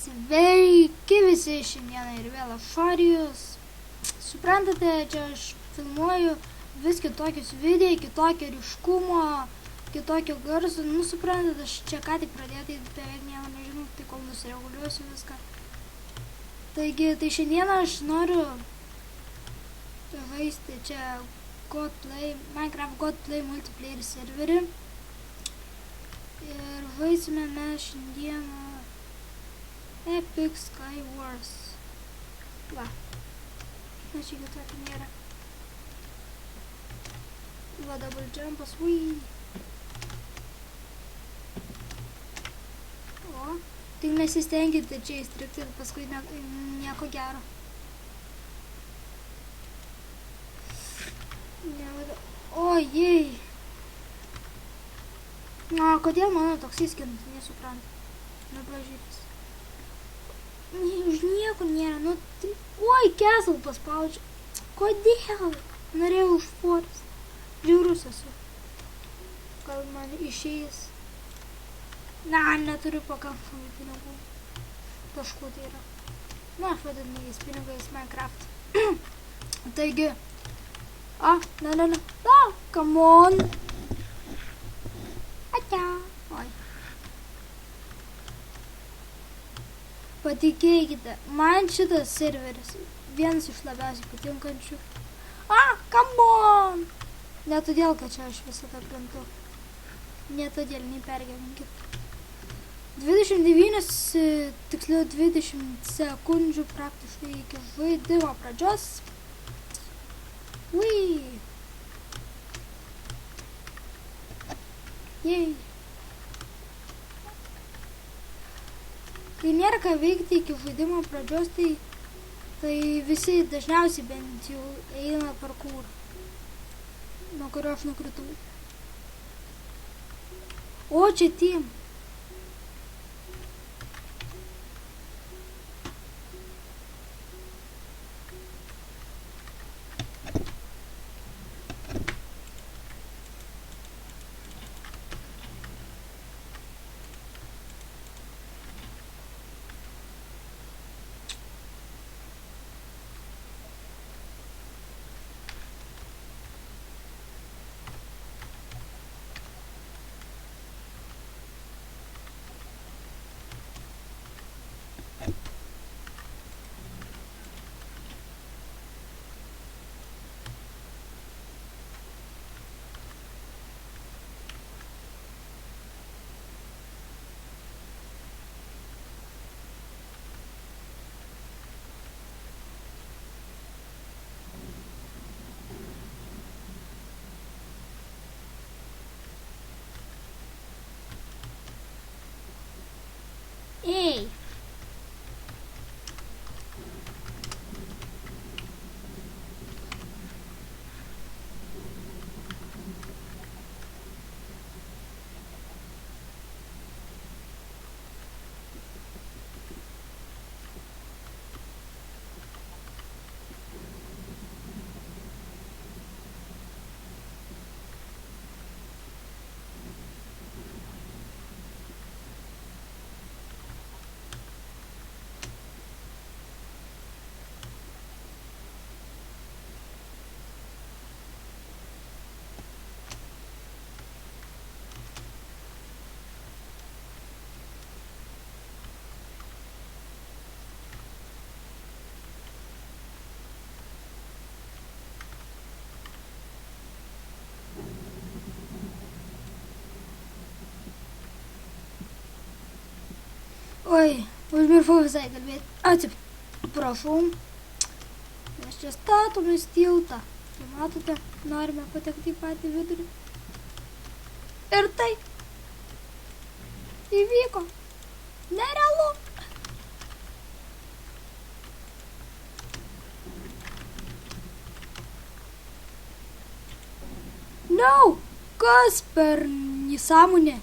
Sveiki visi šiandieną ir vėl Afarijus. Suprantate, čia aš filmuoju vis kitokius video, kitokio ryškumo, kitokio garso. Suprantate, aš čia ką tik pradėjau, tai beveik nieko nežinau, tai kol nusireguliuosiu viską. Taigi, tai šiandieną aš noriu žaisti čia Minecraft Godplay multiplayer serverį. Ir žaisime mes šiandieną Epic Sky Wars. Va. Na, čia kitokio nėra. Va, double jumpas, ui. O, tik nesistenkite čia įstrikti ir paskui nieko gero. Ojei. Na, kodėl mano toks įskint, nesuprantu. Neblažytis. Už nieko nėra, nu tai... Oi, castle paspaudžiu. Kodėl? Norėjau už forest. Žiaurus esu. Gal man išeis. Na, neturiu pakankamai pinigų. Taškų tai yra. Na, aš vadinu jais pinigais Minecraft. Taigi. Na. Come on. Atia. Oi. Patikėkite, man šitas serveris vienas iš labiausiai patinkančių. Come on! Ne todėl, kad čia aš visada plentu. Ne todėl, nepergyvenkit. 29, tiksliau 20 sekundžių praktiškai iki žaidimo pradžios. Ui! Jei! Kai nėra ką veikti iki žaidimo pradžios, tai visi dažniausiai bent jau eina parkour, nuo kurio aš nukritau. O, čia team. Ei! Oi, užmiršau visai kalbėti. Atsiprašau. Mes čia statomės tiltą. Tai matote, norime patekti į patį vidurį. Ir tai įvyko. Nerealu. No, kas per nesąmonė?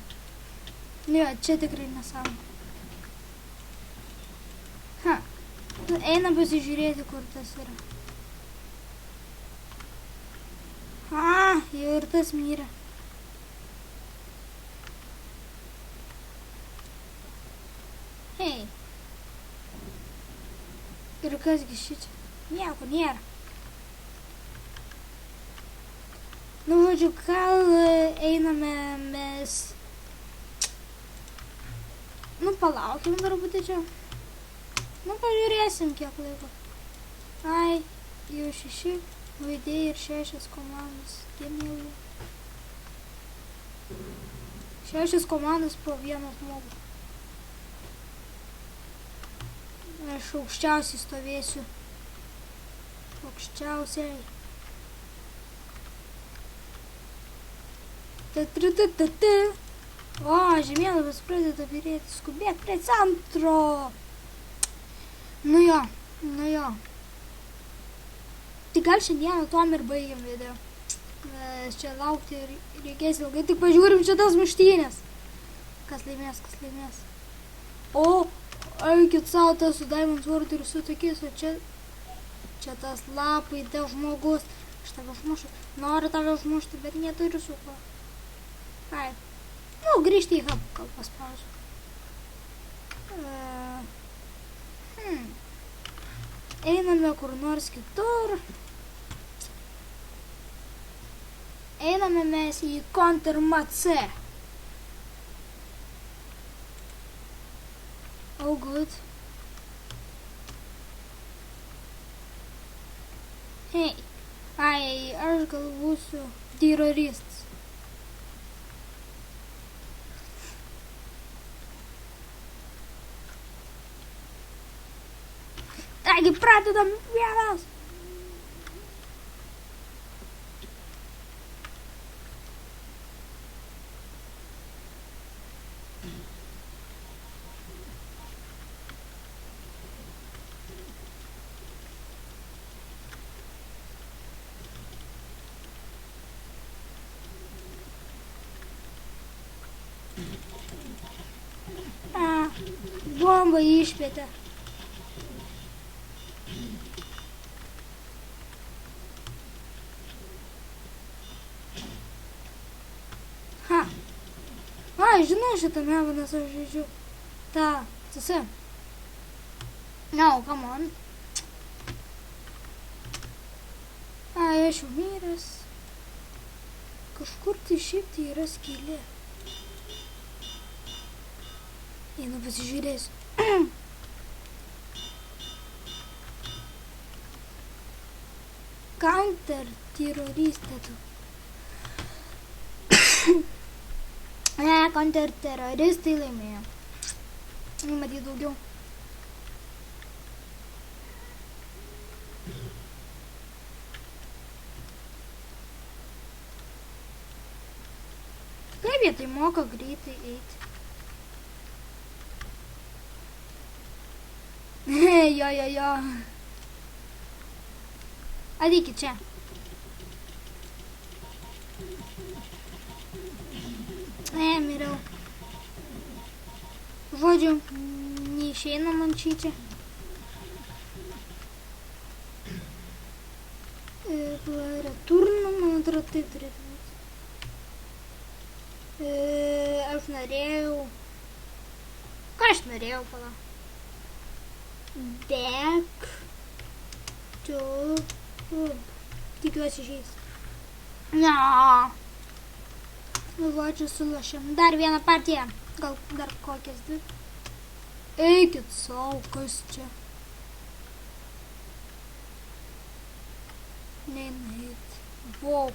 Ne, čia tikrai nesąmonė. Eina pasižiūrėti, kur tas yra. Jau ir tas mirė. Hei, Ir kasgi šičia? Nieko nėra. Nu, žodžiu, gal einame mes... Nu, palaukim darbutį čia. Nu, pažiūrėsim kiek laiko. Ai, jau 6 žaidėjai ir 6 komandos. Dėmėlų. 6 komandos po vieną žmogų. Aš aukščiausiai stovėsiu. Aukščiausiai. O, žemėlapis pradeda byrėti. Skubėk prie centro. Nu jo. Tai gal šiandieną tuom ir baigiam video. Nes čia laukti reikės ilgai. Tik pažiūrim šitas muštynės. Kas laimės. O, eikit savo tas su Diamond Sword ir su tokiais. O čia tas lapai, tas žmogus. Aš tave užmušiu. Noriu tave užmušti, bet neturiu su ko. Ai. Nu, grįžti į hub, gal paspaudžiu. Einame kur nors kitur. Einame mes į Counter-MC. Oh, good. Hei. Ai, aš gal būsiu teroristas. Taigi pradedam vienas. Bomba išpėtė. Žinau šitame, nes aš žaidžiu tą CC. No, come on. Ai, aš jau miręs. Kažkur tai šiaip tai yra skylė. Einu pasižiūrėsiu. Counter-teroristė tu. Ne, counter-teroristai laimėjo. Matyt daugiau. Kaip jie tai moka greitai eiti? Jo. Ateikit čia. Miriau. Žodžiu, neišeina man čia. Returną, man atrodo, taip turėtų būti. Aš norėjau... Ką aš norėjau, pala? Back to... Tikiuosi išeis. No. Va, čia sulašėm. Dar vieną partiją. Gal dar kokias 2. Eikit savo, kas čia? Neinait. Wow.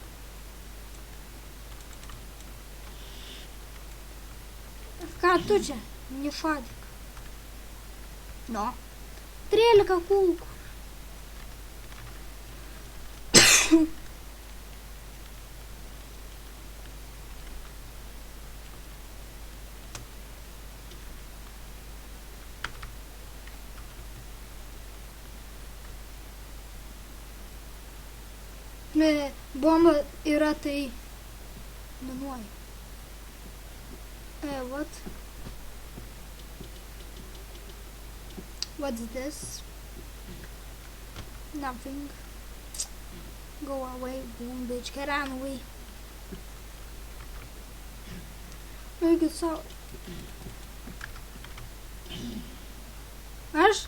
Ką tu čia? Nešadik. No. 13 kulkų. Bomba yra tai minuoja. What? What's this? Nothing. Go away, boom, bitch. Get on away. Look at so. Aš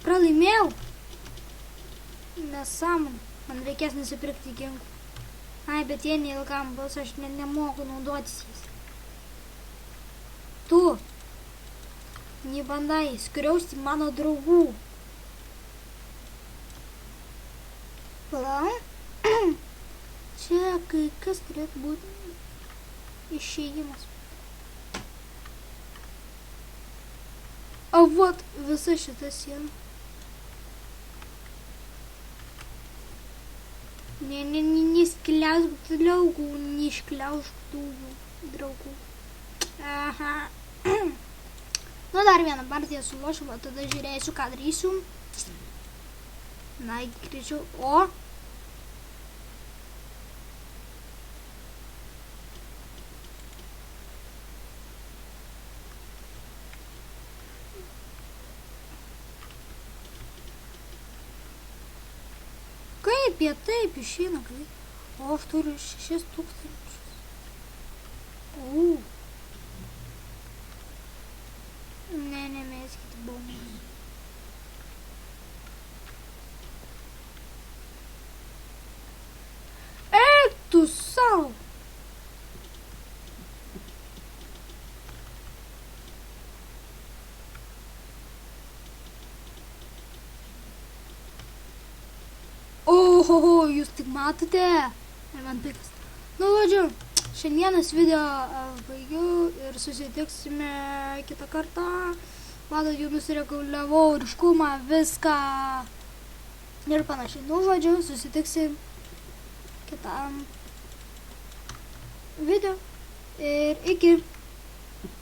pralaimėjau. Nesąmonė. Man reikės nusipirkti ginklų. Ai, bet jie neilgam bus, aš nemoku naudotis jais. Tu, nebandai skriausti mano draugų. Pala. Čia kai kas turėtų būti išėjimas. O vat visa šita siena. Neskliausk draugų, neiškliausk draugų. Aha. Nu, dar vieną partiją sulošiu, o tada žiūrėsiu, ką darysiu. Na, greičiau. O! Kaip jie taip išeina, kai... O, aš turiu 6000. Ne, nemeskite bombos. Eik tu savo! Ohoho, jūs tik matote? Ir man pikas. Nu, žodžiu, šiandienas video baigiau ir susitiksime kitą kartą. Matot, jau nusireguliavau ryškumą, viską ir panašiai. Nu, žodžiu, susitiksim kitam video ir iki.